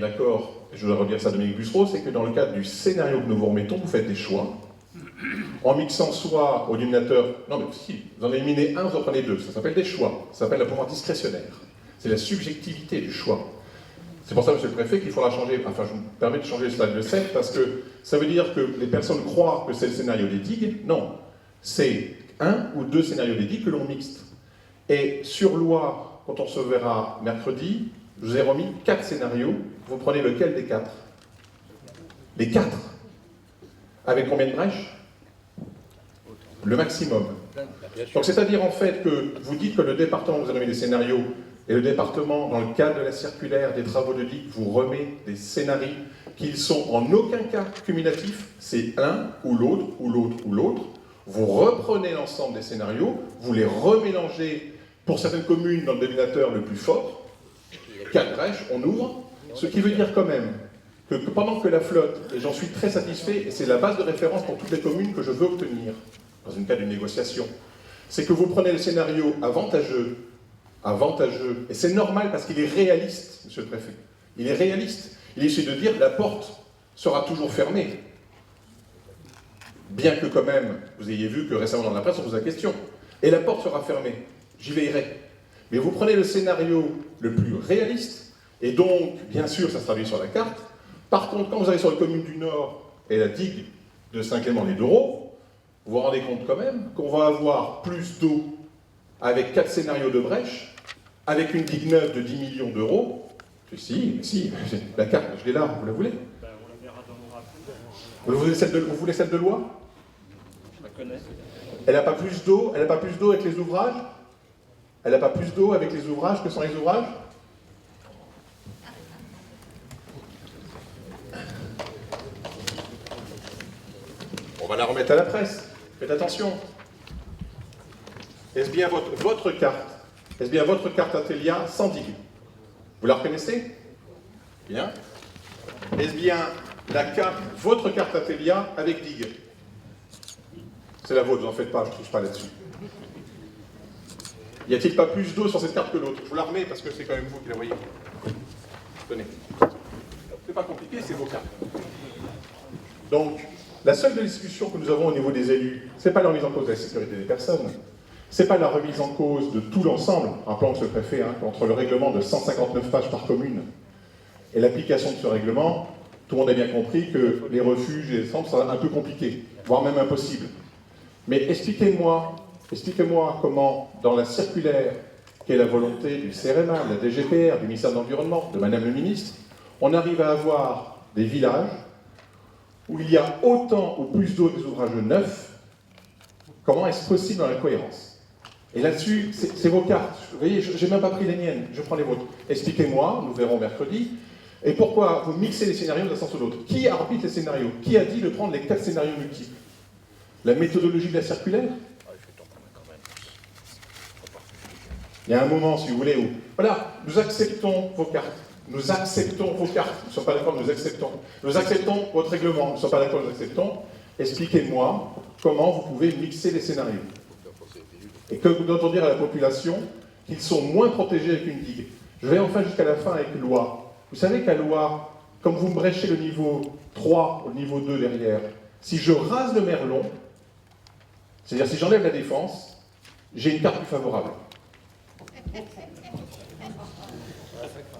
d'accord, je voudrais redire ça à Dominique Bussereau, c'est que dans le cadre du scénario que nous vous remettons, vous faites des choix, en mixant soit au dénominateur, non mais si, vous en éliminez un, vous en prenez deux, ça s'appelle des choix, ça s'appelle le pouvoir discrétionnaire, c'est la subjectivité du choix. C'est pour ça, monsieur le préfet, qu'il faudra changer, enfin je me permets de changer le slide de 7, parce que ça veut dire que les personnes croient que c'est le scénario des digues, non, c'est un ou deux scénarios des digues que l'on mixte. Et sur loi, quand on se verra mercredi, je vous ai remis 4 scénarios, vous prenez lequel des 4? Les 4. Avec combien de brèches? Le maximum. Donc c'est-à-dire en fait que vous dites que le département vous a remis des scénarios, et le département, dans le cadre de la circulaire des travaux de digue, vous remet des scénarios qui sont en aucun cas cumulatifs, c'est un ou l'autre, ou l'autre, ou l'autre. Vous reprenez l'ensemble des scénarios, vous les remélangez pour certaines communes dans le dénominateur le plus fort, 4 brèches, on ouvre, ce qui veut dire quand même que pendant que la flotte, et j'en suis très satisfait, et c'est la base de référence pour toutes les communes que je veux obtenir, dans une cas d'une négociation, c'est que vous prenez le scénario avantageux, et c'est normal parce qu'il est réaliste, monsieur le préfet, il est réaliste, il essaie de dire que la porte sera toujours fermée, bien que quand même, vous ayez vu que récemment dans la presse on pose la question, et la porte sera fermée, j'y veillerai. Mais vous prenez le scénario le plus réaliste, et donc, bien sûr, ça se traduit sur la carte. Par contre, quand vous allez sur les communes du Nord et la digue de Saint-Clément-les-Doreaux, vous vous rendez compte quand même qu'on va avoir plus d'eau avec 4 scénarios de brèche, avec une digue neuve de 10 millions d'euros. Si, la carte, je l'ai là, vous la voulez? Vous voulez celle de loi? Je la connais. Elle n'a pas plus d'eau, elle n'a pas plus d'eau avec les ouvrages? Elle n'a pas plus d'eau avec les ouvrages que sans les ouvrages? On va la remettre à la presse. Faites attention. Est-ce bien votre carte? Est-ce bien votre carte Atelia sans digue? Vous la reconnaissez? Bien. Est-ce bien votre carte Atelia avec digue? C'est la vôtre, n'en faites pas, je ne touche pas là-dessus. Y a-t-il pas plus d'eau sur cette carte que l'autre? Je vous la remets parce que c'est quand même vous qui la voyez. Tenez. C'est pas compliqué, c'est vos cartes. Donc, la seule discussion que nous avons au niveau des élus, c'est pas la remise en cause de la sécurité des personnes, c'est pas la remise en cause de tout l'ensemble, rappelons que ce préfet, entre le règlement de 159 pages par commune et l'application de ce règlement, tout le monde a bien compris que les refuges et les centres sont un peu compliqués, voire même impossibles. Mais expliquez-moi comment, dans la circulaire, qui est la volonté du CRMA, de la DGPR, du ministère de l'Environnement, de Madame le ministre, on arrive à avoir des villages où il y a autant ou plus d'eau des ouvrages neufs. Comment est-ce possible dans la cohérence? Et là-dessus, c'est vos cartes. Vous voyez, je n'ai même pas pris les miennes, je prends les vôtres. Expliquez-moi, nous verrons mercredi. Et pourquoi vous mixez les scénarios d'un sens ou l'autre? Qui arbitre les scénarios? Qui a dit de prendre les 4 scénarios multiples? La méthodologie de la circulaire? Il y a un moment, si vous voulez, où... Voilà, nous acceptons vos cartes. Nous acceptons vos cartes. Nous ne sommes pas d'accord, nous acceptons. Nous acceptons votre règlement. Nous ne sommes pas d'accord, nous acceptons. Expliquez-moi comment vous pouvez mixer les scénarios. Et que vous devez dire à la population qu'ils sont moins protégés avec une digue. Je vais enfin jusqu'à la fin avec loi. Vous savez qu'à loi, comme vous me bréchez le niveau 3 au niveau 2 derrière, si je rase le merlon, c'est-à-dire si j'enlève la défense, j'ai une carte plus favorable.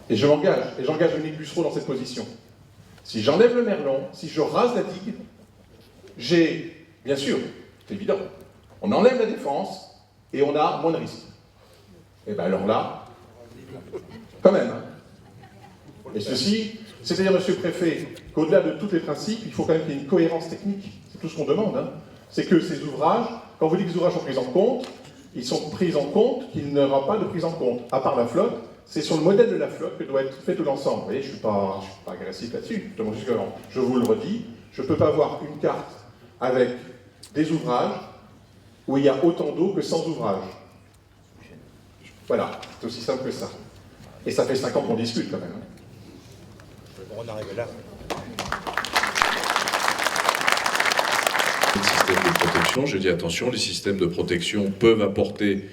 Et je m'engage, et j'engage Dominique Bussereau dans cette position. Si j'enlève le merlon, si je rase la digue, j'ai, bien sûr, c'est évident, on enlève la défense et on a moins de risques. Et bien alors là, quand même. Et ceci, c'est-à-dire, monsieur le préfet, qu'au-delà de tous les principes, il faut quand même qu'il y ait une cohérence technique. C'est tout ce qu'on demande. C'est que ces ouvrages, quand vous dites que les ouvrages sont pris en compte, ils sont pris en compte qu'il n'y aura pas de prise en compte. À part la flotte, c'est sur le modèle de la flotte que doit être fait tout l'ensemble. Vous voyez, je ne suis pas agressif là-dessus. Je vous le redis, je ne peux pas avoir une carte avec des ouvrages où il y a autant d'eau que sans ouvrage. Voilà, c'est aussi simple que ça. Et ça fait 5 ans qu'on discute quand même. On arrive là. Les systèmes de protection, je dis attention, les systèmes de protection peuvent apporter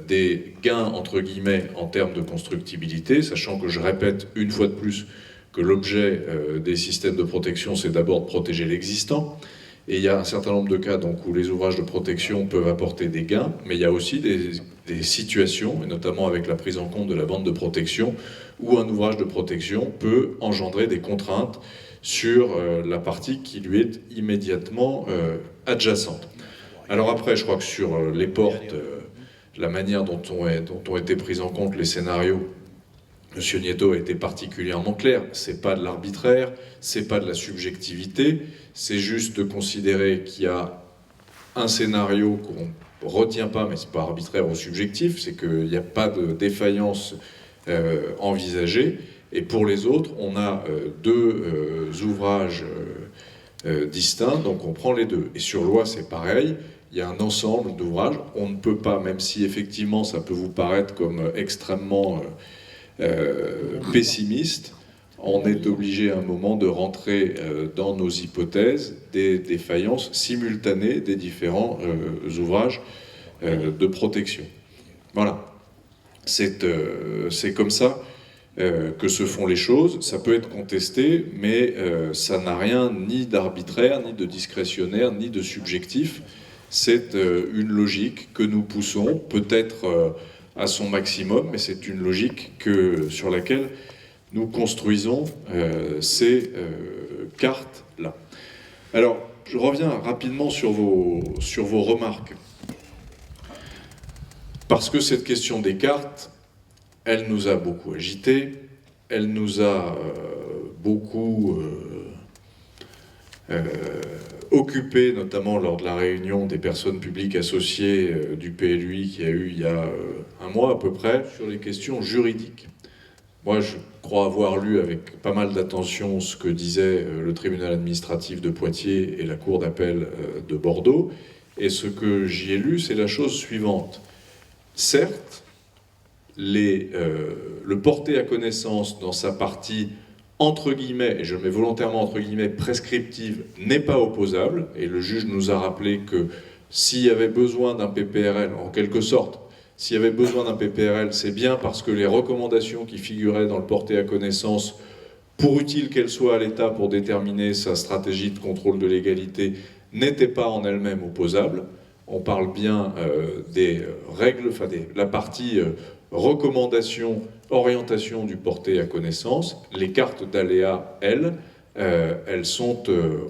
des gains, entre guillemets, en termes de constructibilité, sachant que je répète une fois de plus que l'objet des systèmes de protection, c'est d'abord de protéger l'existant. Et il y a un certain nombre de cas donc, où les ouvrages de protection peuvent apporter des gains, mais il y a aussi des situations, et notamment avec la prise en compte de la bande de protection, où un ouvrage de protection peut engendrer des contraintes sur la partie qui lui est immédiatement adjacente. Alors après, je crois que sur les portes, la manière dont ont été pris en compte les scénarios, M. Nieto a été particulièrement clair. C'est pas de l'arbitraire, c'est pas de la subjectivité, c'est juste de considérer qu'il y a un scénario qu'on retient pas, mais c'est pas arbitraire ou subjectif, c'est qu'il n'y a pas de défaillance envisagée. Et pour les autres, on a deux ouvrages distincts, donc on prend les deux. Et sur loi, c'est pareil. Il y a un ensemble d'ouvrages. On ne peut pas, même si effectivement ça peut vous paraître comme extrêmement pessimiste, on est obligé à un moment de rentrer dans nos hypothèses des défaillances simultanées des différents ouvrages de protection. Voilà. C'est comme ça que se font les choses. Ça peut être contesté, mais ça n'a rien ni d'arbitraire, ni de discrétionnaire, ni de subjectif. C'est une logique que nous poussons, peut-être à son maximum, mais c'est une logique sur laquelle nous construisons ces cartes-là. Alors, je reviens rapidement sur vos remarques. Parce que cette question des cartes, elle nous a beaucoup agités, elle nous a beaucoup occupés, notamment lors de la réunion des personnes publiques associées du PLUI qui a eu il y a un mois à peu près, sur les questions juridiques. Moi, je crois avoir lu avec pas mal d'attention ce que disait le tribunal administratif de Poitiers et la cour d'appel de Bordeaux, et ce que j'y ai lu, c'est la chose suivante. Certes, le porter à connaissance dans sa partie entre guillemets, et je mets volontairement entre guillemets, prescriptive, n'est pas opposable, et le juge nous a rappelé que s'il y avait besoin d'un PPRL, en quelque sorte, s'il y avait besoin d'un PPRL, c'est bien parce que les recommandations qui figuraient dans le porter à connaissance, pour utile qu'elles soient à l'État pour déterminer sa stratégie de contrôle de légalité, n'étaient pas en elles-mêmes opposables. On parle bien des règles, enfin la partie recommandation, orientation du porté à connaissance. Les cartes d'aléa, elles sont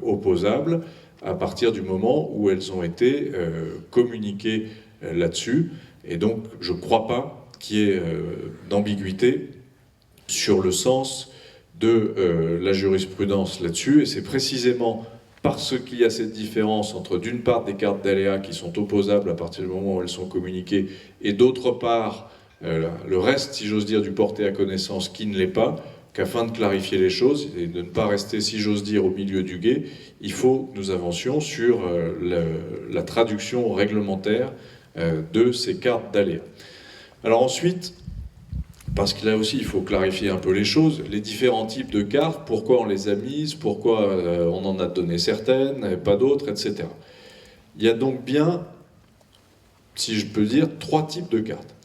opposables à partir du moment où elles ont été communiquées là-dessus. Et donc, je ne crois pas qu'il y ait d'ambiguïté sur le sens de la jurisprudence là-dessus. Et c'est précisément parce qu'il y a cette différence entre, d'une part, des cartes d'aléa qui sont opposables à partir du moment où elles sont communiquées, et d'autre part, le reste, si j'ose dire, du porté à connaissance qui ne l'est pas, qu'afin de clarifier les choses et de ne pas rester, si j'ose dire, au milieu du gué, il faut que nous avancions sur la traduction réglementaire de ces cartes d'aléa. Alors ensuite, parce que là aussi il faut clarifier un peu les choses, les différents types de cartes, pourquoi on les a mises, pourquoi on en a donné certaines, et pas d'autres, etc. Il y a donc bien, si je peux dire, 3 types de cartes.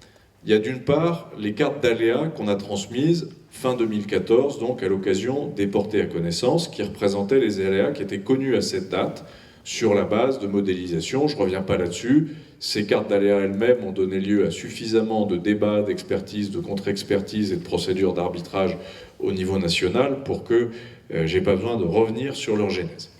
Il y a d'une part les cartes d'aléa qu'on a transmises fin 2014, donc à l'occasion des portées à connaissance, qui représentaient les aléas qui étaient connus à cette date, sur la base de modélisation. Je ne reviens pas là-dessus. Ces cartes d'aléa elles-mêmes ont donné lieu à suffisamment de débats, d'expertise, de contre-expertise et de procédures d'arbitrage au niveau national pour que je n'ai pas besoin de revenir sur leur genèse.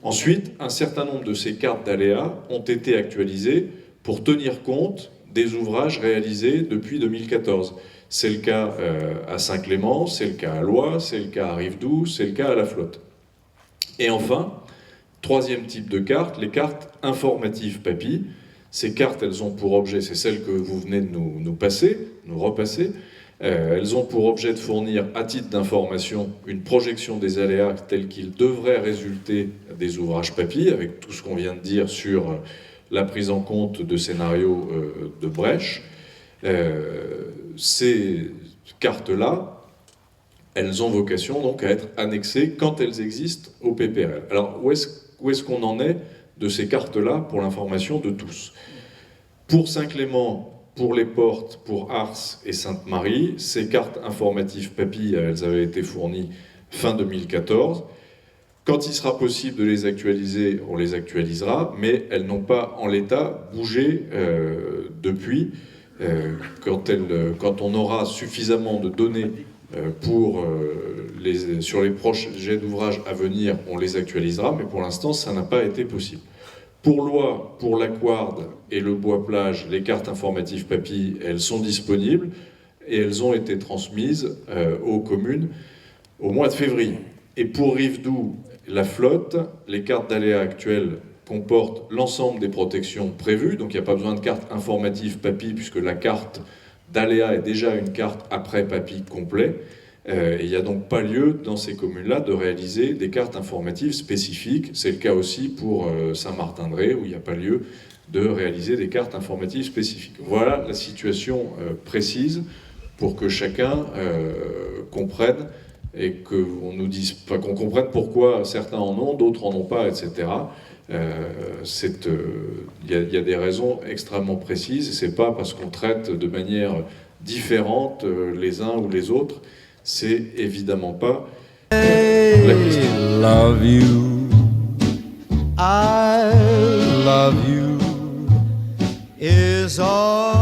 Ensuite, un certain nombre de ces cartes d'aléa ont été actualisées pour tenir compte des ouvrages réalisés depuis 2014. C'est le cas à Saint-Clément, c'est le cas à Loie, c'est le cas à Rivedoux, c'est le cas à La Flotte. Et enfin, troisième type de cartes, les cartes informatives PAPI. Ces cartes, elles ont pour objet, c'est celles que vous venez de nous repasser, elles ont pour objet de fournir, à titre d'information, une projection des aléas tels qu'ils devraient résulter des ouvrages PAPI, avec tout ce qu'on vient de dire sur la prise en compte de scénarios de brèche. Ces cartes-là, elles ont vocation donc à être annexées quand elles existent au PPRL. Alors, où est-ce qu'on en est de ces cartes-là pour l'information de tous? Pour Saint-Clément, pour les Portes, pour Ars et Sainte-Marie, ces cartes informatives PAPI, elles avaient été fournies fin 2014. Quand il sera possible de les actualiser, on les actualisera, mais elles n'ont pas en l'état bougé depuis. Quand on aura suffisamment de données sur les projets d'ouvrages à venir, on les actualisera, mais pour l'instant, ça n'a pas été possible. Pour l'Aquard et le Bois-Plage, les cartes informatives papy, elles sont disponibles et elles ont été transmises aux communes au mois de février. Et pour Rivedoux, la flotte, les cartes d'aléas actuelles comportent l'ensemble des protections prévues, donc il n'y a pas besoin de carte informative papy, puisque la carte d'aléas est déjà une carte après papy complet. Et il n'y a donc pas lieu dans ces communes-là de réaliser des cartes informatives spécifiques. C'est le cas aussi pour Saint-Martin-de-Ré, où il n'y a pas lieu de réaliser des cartes informatives spécifiques. Voilà la situation précise pour que chacun comprenne et qu'on nous dise, enfin, qu'on comprenne pourquoi certains en ont, d'autres en ont pas, etc. Il y a des raisons extrêmement précises, et c'est pas parce qu'on traite de manière différente les uns ou les autres. C'est évidemment pas la question. I love you is all